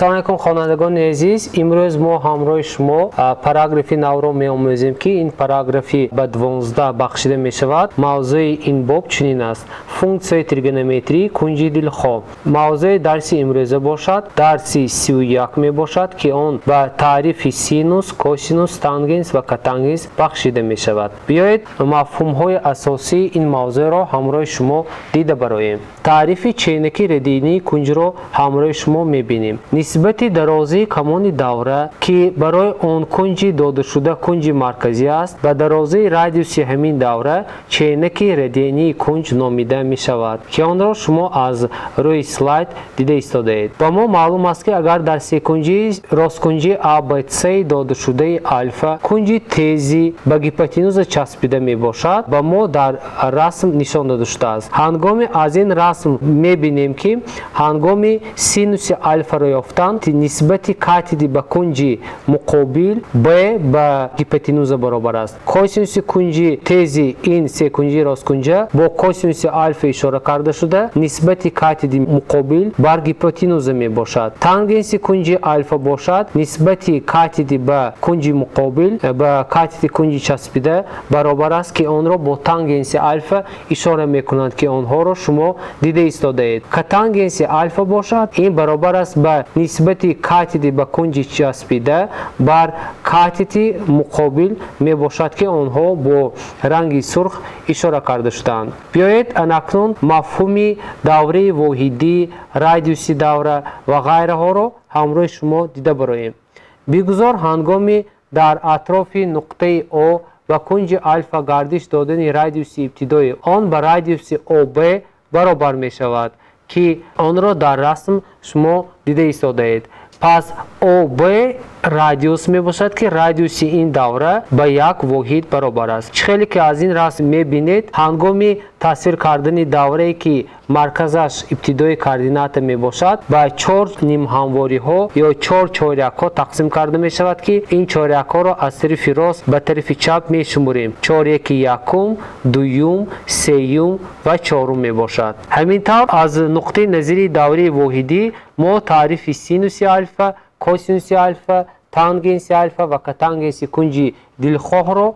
салом алейкум хонандагони азиз, имрӯз мо ҳамроҳи шумо параграфи навро меомӯзем ки ин параграфи ба 12 бахшида мешавад. мавзӯи ин боб чунин аст: функсияи тригонометрии кунҷи дилхоҳ. мавзӯи дарси имрӯза бошад дарси 31 мебошад ки он ба таърифи синус, косинус, тангенс ва катангенс бахшида мешавад. биёед мафҳумҳои асосии ин мавзӯъро ҳамроҳи шумо дида бароем. таърифи ченакии радиинии кунҷро ҳамроҳи шумо мебинем. нисбати дарозии камони давра ки барои он кунҷи додашуда кунҷи марказӣ аст ба дарозии радиуси ҳамин давра ченакии радиинии кунҷ номида мешавад ки онро шумо аз рӯи слайд дида истодаед. ба мо маълум аст ки агар дар секунҷи росткунҷи ABC додашудаи альфа кунҷи тези ба гипотенуза часпида мебошад, ба мо дар расм нишон дода шудааст. ҳангоми аз ин расм мебинем ки ҳангоми синуси альфаро ёфтан нисбати катиди ба кунҷи муқобил b ба гипотенуза баробар аст. косинуси кунҷи тези ин секунҷи росткунҷа бо косинуси альфа ишора карда шуда нисбати катиди муқобил бар гипотенуза мебошад. тангенси кунҷи альфа бошад нисбати катиди ба кунҷи муқобил ба катиди кунҷи часпида баробар аст ки онро бо тангенси альфа ишора мекунанд ки онҳоро шумо дида истодаед. катангенси альфа бошад ин баробар аст ба нисбати катиди ба кунҷи часпида бар катиди муқобил мебошад ки онҳо бо ранги сурх ишора карда шудаанд. биёед анакнун мафҳуми давраи воҳидӣ, радиуси давра ва ғайраҳоро ҳамроҳи шумо дида бароем. бигузор ҳангоми дар атрофи нуқтаи О ва кунҷи альфа гардиш додани радиуси ибтидои он ба радиуси ОБ баробар мешавад ки онро дар расм шумо дида истодаед. пас ОБ радиус мебошад ки радиуси ин давра ба як воҳид баробар аст. чӣ хеле ки аз ин расм мебинед, ҳангоми тасвир кардани даврае ки марказаш ибтидои координата мебошад ба 4 нимҳамвориҳо ё 4 чорякҳо тақсим карда мешавад ки ин чорякҳоро аз тарафи рост ба тарафи чап мешумурем. чоряки якум, дуюм, сеюм ва чорум мебошад. ҳамин тавр аз нуқтаи назари давраи воҳидӣ мо таърифи синуси альфа, косинуси альфа, тангенси альфа ва катангенси кунҷи дилхоҳро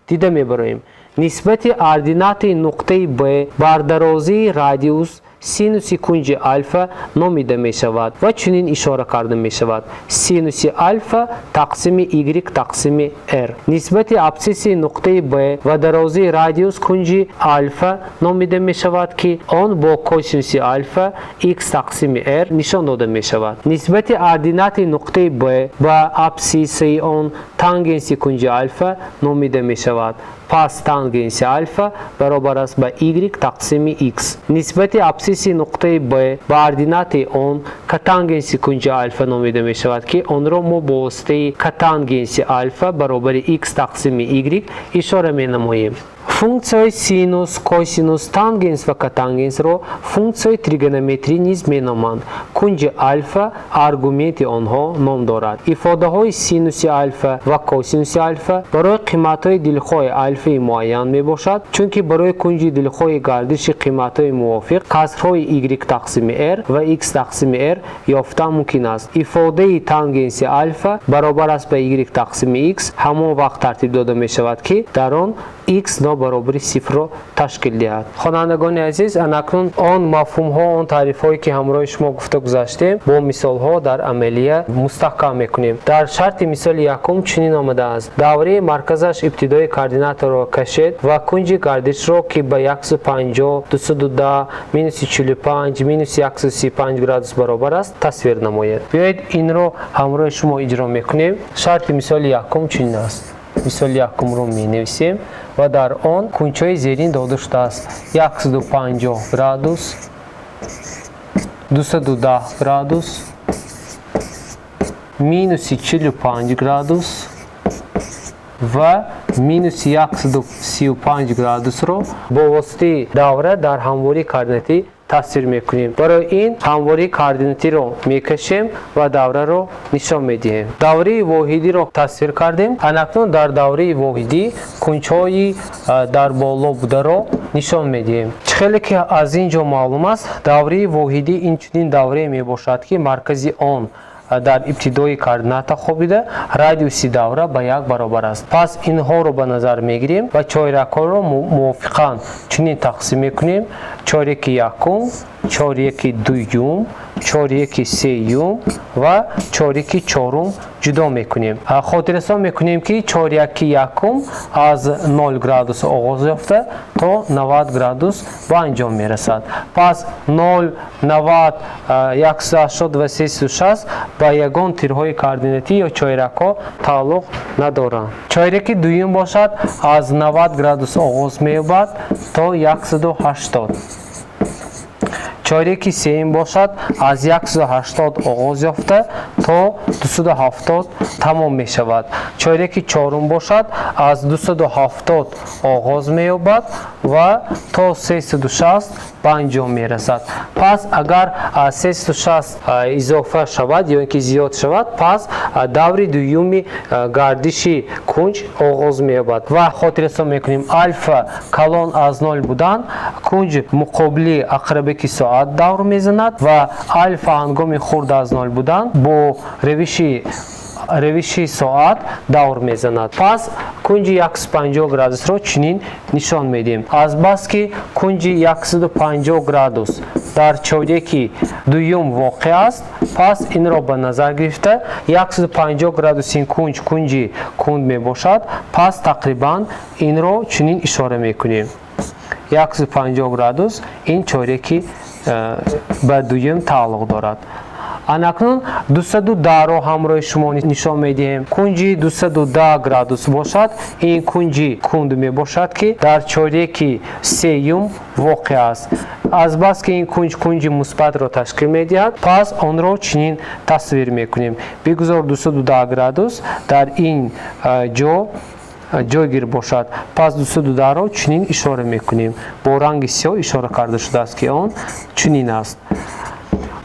дида мебароем. нисбати ординати нуқтаи Б бар дарозии радиус синуси кунҷи альфа номида мешавад ва чунин ишора карда мешавад: синуси альфа тақсими y тақсими r. нисбати абсиси нуқтаи Б ва дарозии радиус кунҷи альфа номида мешавад ки он бо косинуси альфа x тақсими r нишон дода мешавад. нисбати ординати нуқтаи Б ба абсисаи он тангенси кунҷи альфа номида мешавад. пас тангенси альфа баробар аст ба y тақсими x. нисбати абсиси нуқтаи Б ба ординати он катангенси кунҷи альфа номида мешавад ки онро мо бо воситаи катангенси альфа баробари x тақсими y ишора менамоем. функсияи синус, косинус, тангенс ва катангенсро функсияи тригонометрӣ низ меноманд. кунҷи альфа аргументи онҳо ном дорад. ифодаҳои синуси альфа ва косинуси альфа барои қиматҳои дилхоҳи альфаи муайян мебошад, чунки барои кунҷи дилхоҳи гардиши қиматҳои мувофиқ касрҳои y тақсими r ва x тақсими r ёфтан мумкин аст. ифодаи тангенси альфа баробар аст ба y тақсими x ҳамон вақт тартиб дода мешавад ки дар он x нобаробари сифрро ташкил диҳад. хонандагони азиз, анакнун он мафҳумҳо, он таърифҳое ки ҳамроҳи шумо гуфта гузаштем бо мисолҳо дар амалия мустаҳкам мекунем. дар шарти мисоли якум чунин омадааст: давраи марказаш ибтидои координатаро кашед ва кунҷи гардишро ки ба 150, 210, -45, -135 градус баробар аст тасвир намоед. биёед инро ҳамроҳи шумо иҷро мекунем. шарти мисоли якум чунин аст. мисоли якумро менависем ва дар он кунҷҳои зерин дода шудааст: 150 градус, 210 градус, -45 градус ва -135 градусро бо воситаи давра дар ҳамвории координатӣ тасвир мекунем. барои ин ҳамвории координатиро мекашем ва давраро нишон медиҳем. давраи воҳидиро тасвир кардем. анакнун дар давраи воҳидӣ кунҷҳои дар боло бударо нишон медиҳем. чӣ хеле ки аз ин ҷо маълум аст, давраи воҳидӣ инчунин даврае мебошад ки маркази он дар ибтидои координата хобида радиуси давра ба 1 баробар аст. Пас инҳоро ба назар мегирем ва чоракҳоро мувофиқан чунин тақсим мекунем: 4/1, 4/2, 4/3 ва 4/4 ҷудо мекунем. Хотиррасон мекунем ки 4/1 аз 0 градус оғоз ёфта то 90 градус ба анҷом мерасад. Пас 0, 90, 180 ва 360 ба ягон тирҳои координатӣ ё чойракҳо тааллуқ надоранд. Чойраки дуюм бошад, аз 90 градус оғоз меёбад то 180. чойраки сеюм бошад, аз 180 оғоз ёфта то 270 тамом мешавад. чойраки чорум бошад, аз 270 оғоз меёбад ва то 360 ба анҷом мерасад. Пас агар 360 изофа шавад ё ин ки зиёд шавад, пас даври дуюми гардиши кунҷ оғоз меёбад ва хотиррасон мекунем альфа калон аз 0 будан кунҷ муқобили ақрабаки соат давр мезанад ва альфа ҳангоми хурд аз 0 будан бо ревиши соат давр мезанад. Пас кунҷи 150 градусро чунин нишон медем. Азбаски кунҷи 150 градус дар чойраки дуюм воқеъ аст, пас инро ба назар гирифта 150 градуси кунҷи кунд мебошад, пас тақрибан инро чунин ишора мекунем. 150 градус ин чойраки ба дуюм тааллуқ дорад. анакнун 210ро ҳамроҳи шумо нишон медиҳем. кунҷи 210 градус бошад, ин кунҷи кунд мебошад ки дар чойраки сеюм воқеъ аст. азбаски ин кунҷи мусбатро ташкил медиҳад, пас онро чунин тасвир мекунем. бигузор 210 градус дар ин ҷойгир бошад. Пас 210ро чунин ишора мекунем. Бо ранги сиёҳ ишора карда шудааст ки он чунин аст.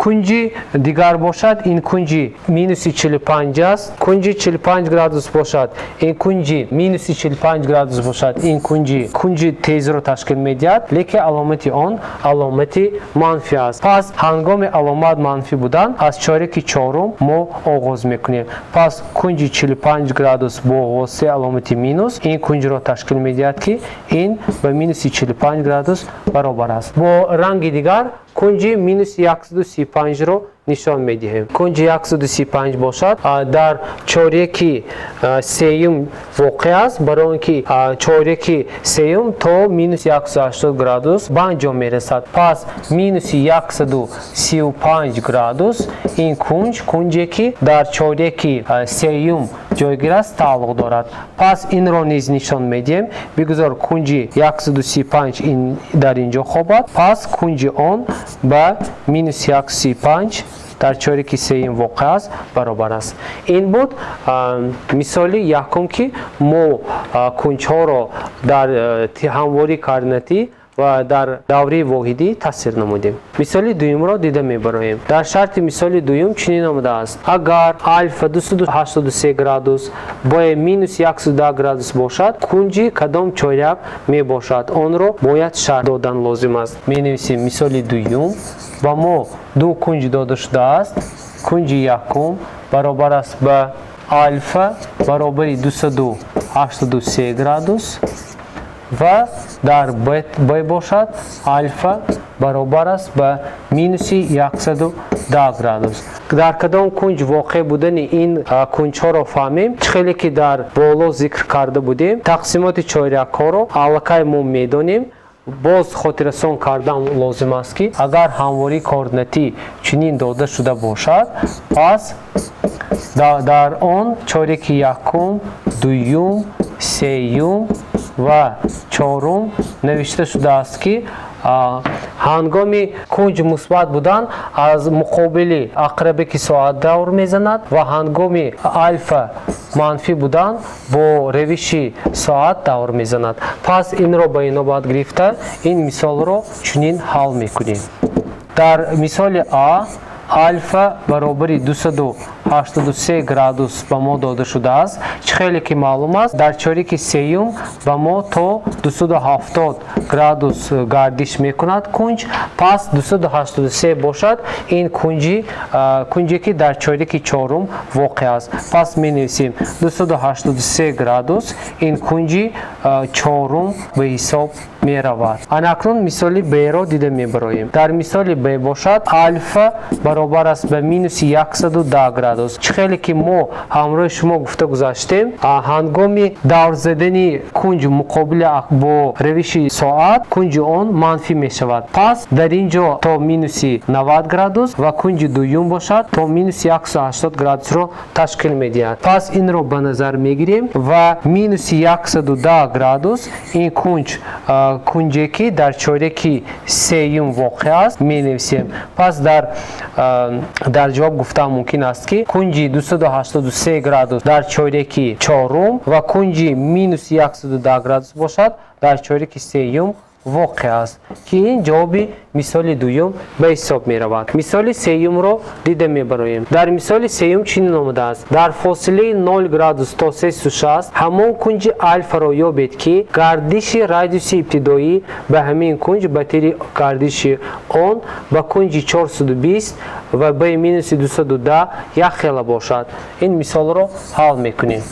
кунҷи дигар бошад, ин кунҷи минуси 45 аст. кунҷи 45 градус бошад, ин кунҷи минуси 45 градус бошад, ин кунҷи тезро ташкил медиҳад, лекин аломати он аломати манфӣ аст. Пас ҳангоми аломат манфӣ будан аз чойраки чорум мо оғоз мекунем. Пас кунҷи 45 градус бо воситаи аломати минус ин кунҷро ташкил медиҳад ки ин ба минуси 45 градус баробар аст. Бо ранги дигар кунҷи минуси 135ро нишон медиҳем. кунҷи 135 бошад, дар чойраки сеюм воқеъ аст, барои он ки чойраки сеюм то минуси 180 градус ба анҷом мерасад. Пас минуси 135 градус ин кунҷе ки дар чойраки сеюм ҷойгир аст тааллуқ дорад. Пас инро низ нишон медиҳем. бигузор кунҷи 135 дар инҷо хобад, пас кунҷи он ба минуси 135 дар чойраки сеюм воқеъ аст баробар аст. ин буд мисоли якум ки мо кунҷҳоро дар ҳамвории координатӣ ва дар давраи воҳидӣ тасвир намудем. мисоли дуюмро дида мебароем. дар шарти мисоли дуюм чунин омадааст: агар альфа 283 градус бо минуси 110 градус бошад, кунҷи кадом чойрак мебошад, онро бояд шарт додан лозим аст. менависем мисоли дуюм. ба мо ду кунҷ дода шудааст. кунҷи якум баробар аст ба альфа баробари 283 градус ва дар б бошад альфа баробар аст ба минуси 110 градус. дар кадом кунҷ воқеъ будани ин кунҷҳоро фаҳмем. хеле ки дар боло зикр карда будем, тақсимоти чойракҳоро аллакай мо медонем. боз хотиррасон кардан лозим аст ки агар ҳамвории координатӣ чунин дода шуда бошад, пас дар он чойраки якум, дуюм, сеюм ва чорум навишта шудааст ки ҳангоми кунҷ мусбат будан аз муқобили ақрабаки соат давр мезанад ва ҳангоми альфа манфӣ будан бо ревиши соат давр мезанад. пас инро ба инобат гирифта ин мисолро чунин ҳал мекунем. дар мисоли альфа баробари 283 градус ба мо дода шудааст. Чӣ хеле ки маълум аст, дар чорики сеюм ба мо то 270 градус гардиш мекунад кунҷ. Пас 283 бошад ин кунҷе ки дар чорики чорум воқеъ аст. Пас менависем 283 градус ин кунҷи чорум ба ҳисоб меравад. Анакнун мисоли б-ро дида мебароем. Дар мисоли б бошад альфа баробар аст ба минуси 110 градус. Чӣ хеле ки мо ҳамроҳи шумо гуфта гузаштем, ҳангоми давр задани кунҷ муқобили бо равиши соат кунҷи он манфӣ мешавад. Пас дар ин ҷо то минуси 90 градус ва кунҷи дуюм бошад то минуси 180 градусро ташкил медиҳад. Пас инро ба назар мегирем ва минуси 110 градус ин кунҷе ки дар чореки сеюм воқеъ аст менависем. Пас дар ҷавоб гуфтам мумкин аст ки кунҷи 283 градус дар чореки чорум ва кунҷи минуси 110 градус бошад дар чореки сеюм воқеъ аст, ки ин ҷавоби мисоли дуюм ба ҳисоб меравад. Мисоли сеюмро дида мебароем. Дар мисоли сеюм чунин омадааст: дар фосилаи 0 градус то 360 ҳамон кунҷи альфаро ёбед ки гардиши радиуси ибтидоӣ ба ҳамин кунҷ ба тири гардиши он ба кунҷи 420 ва ба минуси 210 як хела бошад. Ин мисолро ҳал мекунем.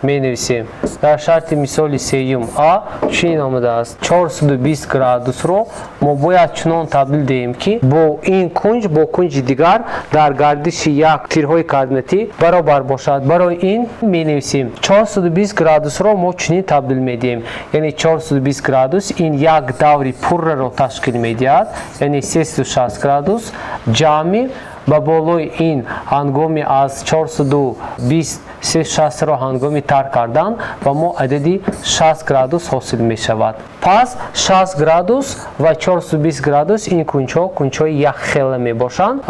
менависем. Дар шарти мисоли сеюм а чунин омадааст: 420 градусро мо бояд чунон табдил диҳем ки бо ин кунҷ бо кунҷи дигар дар гардиши як тирҳои координатӣ баробар бошад. Барои ин менависем 420 градусро мо чунин табдил медиҳем, яъне 420 градус ин як даври пурраро ташкил медиҳад, яъне 360 градус ҷамъи ба болои ин ҳангоми аз 420 360ро ҳангоми тарк кардан ба мо адади 60 градус ҳосил мешавад. Пас 60 градус ва 420 градус ин кунҷҳои як хела мебошанд.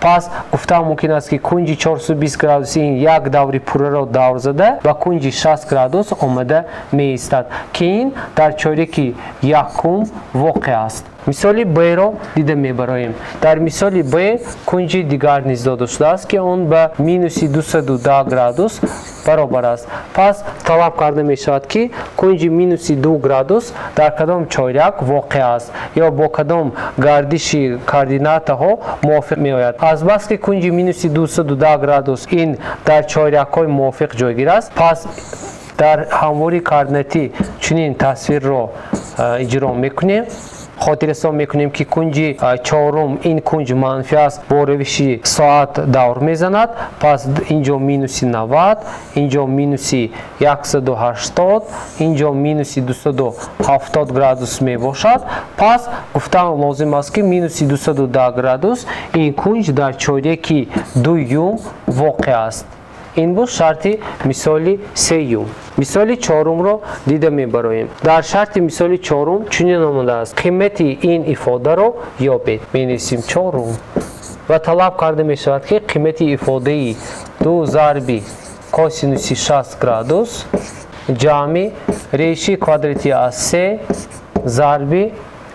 Пас гуфтам мумкин аст ки кунҷи 420 градус ин як даври пурраро давр зада ба кунҷи 60 градус омада меистад, ки ин дар чореки якум воқеъ аст. Мисоли б-ро дида мебароем. Дар мисоли б кунҷи дигар низ дода шудааст ки он ба минуси 210 градус баробар аст. Пас талаб карда мешавад ки кунҷи минуси 2 градус дар кадом чоряк воқеъ аст ё бо кадом гардиши координатаҳо мувофиқ меояд. Азбаски кунҷи минуси 210 градус ин дар чорякҳои мувофиқ ҷойгир аст, пас дар ҳамвори координатӣ чунин тасвирро иҷро мекунем. хотиррасон мекунем ки кунҷи чорум ин кунҷ манфӣ аст, бо равиши соат давр мезанад. Пас инҷо минуси 90, инҷо минуси 180, инҷо минуси 270 градус мебошад. Пас гуфтан лозим аст ки минуси 210 градус ин кунҷ дар чореки дуюм воқеъ аст. ин буд шарти мисоли сеюм. мисоли чорумро дида мебароем. дар шарти мисоли чорум чунин омадааст: қимати ин ифодаро ёбед. менависем чорум ва талаб карда мешавад ки қимати ифодаи 2 зарби косинуси 60 градус ҷамъи реши квадрати аз 3 зарби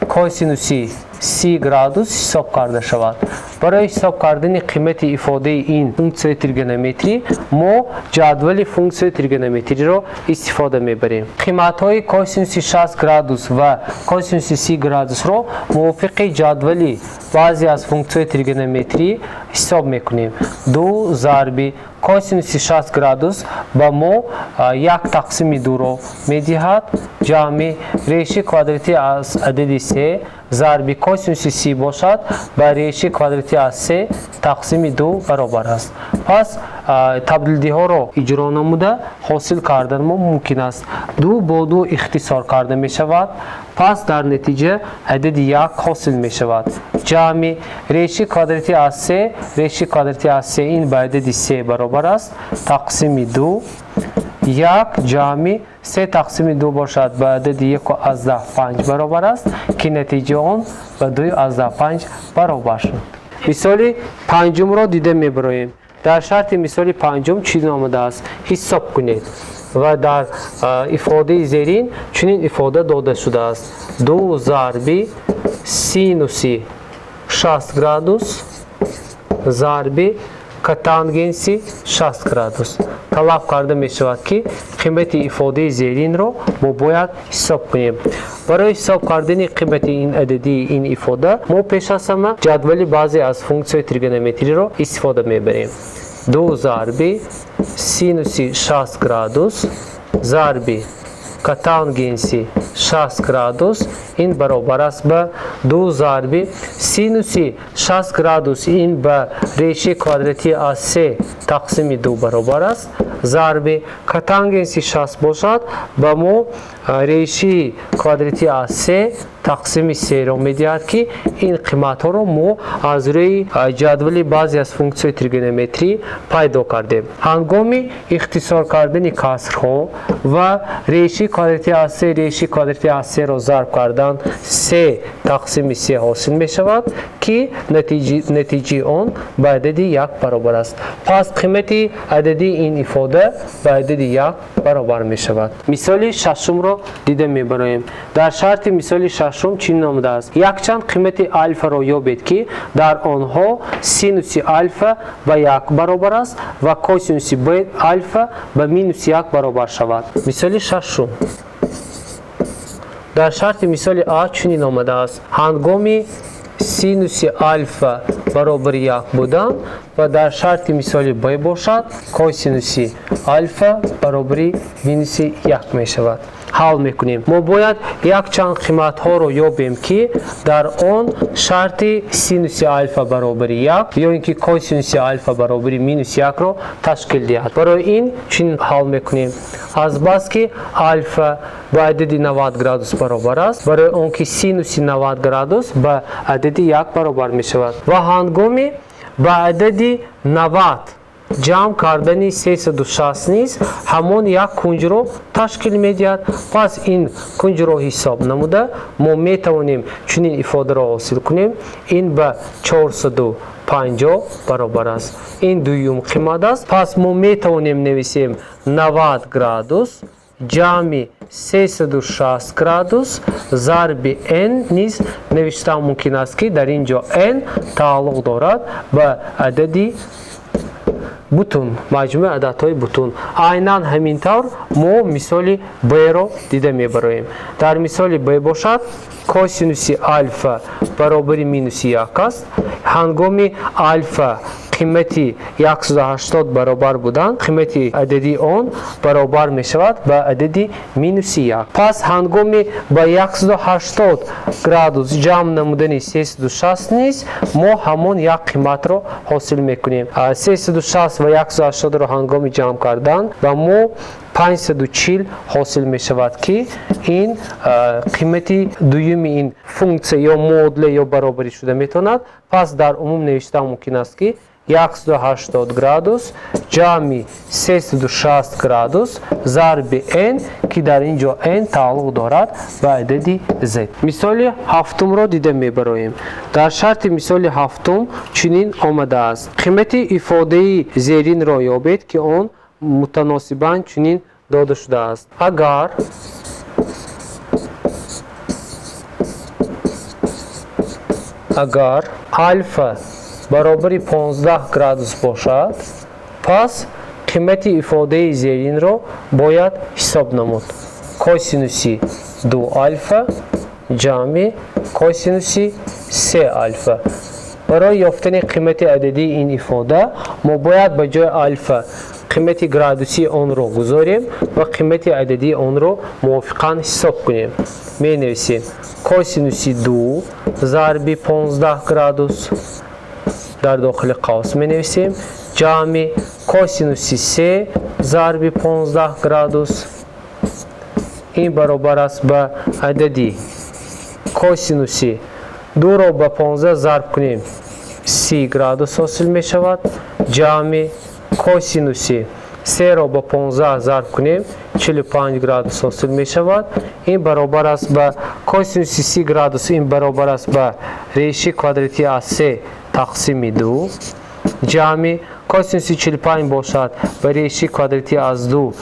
косинуси 30 градус ҳисоб карда шавад. барои ҳисоб кардани қимати ифодаи ин функсияи тригонометрӣ мо ҷадвали функсияи тригонометриро истифода мебарем. қиматҳои косинуси 60 градус ва косинуси 30 градусро мувофиқи ҷадвали баъзе аз функсияи тригонометрӣ ҳисоб мекунем. 2 зарби косинуси 60 градус ба мо 1 тақсими 2ро медиҳад ҷамъи реши квадрати аз адади 3 зарби косинуси 30 бошад ба реши квадрати аз 3 тақсими 2 баробар аст. пас табдилдиҳоро иҷро намуда ҳосил кардан мо мумкин аст. 2 бо 2 ихтисор карда мешавад. пас дар натиҷа адади 1 ҳосил мешавад. ҷамъи реши квадрати аз 3 реши квадрати аз 3 ин ба адади 3 баробар аст тақсими 2 1 ҷамъи 3 тақсими 2 бошад ба адади 1,5 баробар аст, ки натиҷа он ба 2,5 баробар шуд. мисоли панҷумро дида мебароем. дар шарти мисоли панҷум чунин омадааст: ҳисоб кунед ва дар ифодаи зерин чунин ифода дода шудааст: 2 зарби синуси 60 градус зарби катангенси 60 градус. Талаб карда мешавад ки қимати ифодаи зеринро мо бояд ҳисоб кунем. Барои ҳисоб кардани қимати ин ададии ин ифода мо пеш аз ҳама ҷадвали баъзе аз функсияи тригонометриро истифода мебарем. 2 зарби синуси 60 градус зарби катангенси 60 градус ин баробар аст ба 2 зарби синуси 60 градус ин ба реши квадрати аз 3 тақсими 2 баробар аст зарби катангенси 60 бошад ба мо реши квадрати аз 3 тақсими 3-ро медиҳад ки ин қиматҳоро мо аз рӯи ҷадвали баъзе аз функсияи тригонометрӣ пайдо кардем. Ҳангоми ихтисор кардани касрҳо ва реши квадрати аз 3 реши квадрати аз 3-ро зарб кардан 3 тақсими 3 ҳосил мешавад ки натиҷаи он ба адади 1 баробар аст. Пас қимати ададии ин ифода ба адади 1 баробар мешавад. Мисоли шашумро дида мебароем. Дар шарти мисоли шашум чӣ омадааст? Якчанд қимати альфаро ёбед ки дар онҳо синуси альфа ба 1 баробар аст ва косинуси б альфа ба минус 1 баробар шавад. Мисоли шашум. Дар шарти мисоли А чунин омадааст. Ҳангоми синуси альфа баробари 1 будан ва дар шарти мисоли Б бошад косинуси альфа баробари минуси 1 мешавад. ҳал мекунем. Мо бояд якчанд қиматҳоро ёбем ки дар он шарти синуси альфа баробари 1 ё ин ки косинуси альфа баробари минус 1-ро ташкил диҳад. Барои ин чунин ҳал мекунем. Азбас ки альфа ба адади 90 градус баробар аст, барои он ки синуси 90 градус ба адади 1 баробар мешавад ва ҳангоми ба адади 90 ҷамъ кардани 360 низ ҳамон як кунҷро ташкил медиҳад. Пас ин кунҷро ҳисоб намуда мо метавонем чунин ифодаро ҳосил кунем. Ин ба 450 баробар аст. Ин дуюм қимат аст. Пас мо метавонем нависем 90 градус ҷамъи 360 градус зарби n низ навиштан мумкин аст ки дар ин ҷо n тааллуқ дорад ба адади бутун, маҷмӯи ададҳои бутун. Айнан ҳамин тавр мо мисоли Б-ро дида мебароем. Дар мисоли Б бошад косинуси альфа баробари минуси 1 аст. ҳангоми альфа қимати 180 баробар будан қимати адади он баробар мешавад ба адади минуси 1. Пас ҳангоми ба 180 градус ҷамъ намудани 360 низ мо ҳамон як қиматро ҳосил мекунем. 360 ва 180-ро ҳангоми ҷамъ кардан ба мо 540 ҳосил мешавад ки ин қимати дуюми ин функсия ё модуле ё баробарӣ шуда метавонад. Пас дар умум навиштан мумкин аст ки 180 градус ҷамъи 360 градус зарби n ки дар ин ҷо n тааллуқ дорад ба адади z. Мисоли ҳафтумро дида мебароем. Дар шарти мисоли ҳафтум чунин омадааст. қимати ифодаи зеринро ёбед ки он мутаносибан чунин дода шудааст. Агар альфа баробари 15 градус бошад, пас қимати ифодаи зеринро бояд ҳисоб намуд. Косинуси 2 альфа ҷамъи косинуси 3 альфа. барои ёфтани қимати ададии ин ифода мо бояд ба ҷои альфа қимати градусии онро гузорем ва қимати ададии онро мувофиқан ҳисоб кунем. Менависем косинуси 2 зарби 15 градус дар дохили қавс менависем ҷамъи косинуси 3 зарби 15 градус ин баробар аст ба адади косинуси 2ро ба 15 зарб кунем 30 градус ҳосил мешавад ҷамъи косинуси 3ро ба 15 зарб кунем 45 градус ҳосил мешавад. ин баробар аст ба косинуси 30 градус ин баробар аст ба реши квадрати аз 3 тақсими 2 ҷамъи косинуси 45 бошад ба реши квадрати аз 2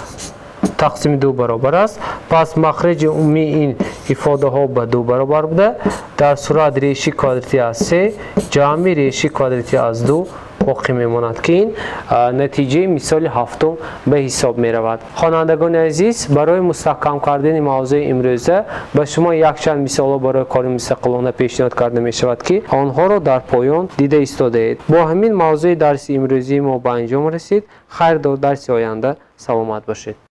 тақсими 2 баробар аст. Пас махраҷи умумии ин ифодаҳо ба 2 баробар буда در صورت ریشی کواdraتی از 3 جمع ریشی کواdraتی از 2 باقی میماند که این نتیجه مثال هفتم به حساب می رود. خوانندگان عزیز، برای مستحکم کردن موضوع امروزه به شما یک چند مثال برای کار مستقلانه پیشنهاد کرده می شود که آنها را در پایان دیده ایستاده اید. با همین موضوع درس امروزی ما به انجام رسید. خیر در درس آینده سلامت باشید.